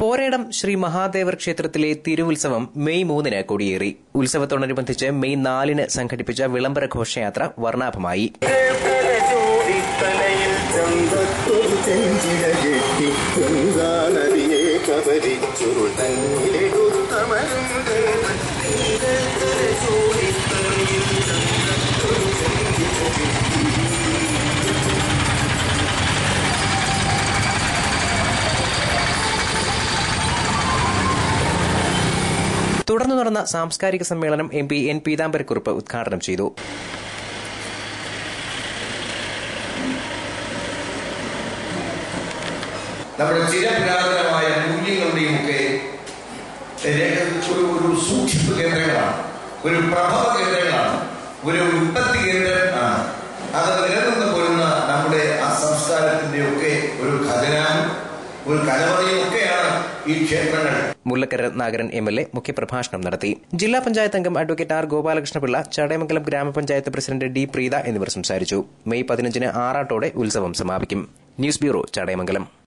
പോരേടം ശ്രീ മഹാദേവർ ക്ഷേത്രത്തിലെ തിരുവുത്സവം May 3 കൊടിയേറി. ഉത്സവത്തോടനുബന്ധിച്ച് May 4 സംഘടിപ്പിച്ച വിളംബര ഘോഷയാത്ര വർണ്ണാഭമായി. തുടർന്ന് നടന്ന സാംസ്കാരിക സമ്മേളനം MP N പീതാംബരക്കുറുപ്പ് ഉദ്ഘാടനം ചെയ്തു. നമ്മുടെ ചിരപുരാതനമായ മൂല്യങ്ങളുടെയും ഒക്കെ ഒരു സൂക്ഷിപ്പ് കേന്ദ്രങ്ങളാണ്, ഒരു പ്രഭവ കേന്ദ്രങ്ങളാണ്, ഒരു ഉത്പത്തി കേന്ദ്രമാണ്. അത് നിലനിന്ന് പോരുന്ന നമ്മുടെ ആ സംസ്കാരത്തിന്റെ ഒക്കെ ഒരു ഖജനാവും ഒരു കലവറയും ഒക്കെയാണ് ഈ ക്ഷേത്രങ്ങൾ. മുല്ലക്കര നാഗരൻ MLA മുഖ്യപ്രഭാഷണം നടത്തി. ജില്ലാ പഞ്ചായത്ത് അംഗം അഡ്വക്കേറ്റ് R ഗോപാലകൃഷ്ണപിള്ള, ചടയമംഗലം ഗ്രാമപഞ്ചായത്ത് പ്രസിഡന്റ് D പ്രീത എന്നിവർ സംസാരിച്ചു. മെയ് 15 ആറാട്ടോടെ ഉത്സവം സമാപിക്കും. News bureau, Chadayamangalam.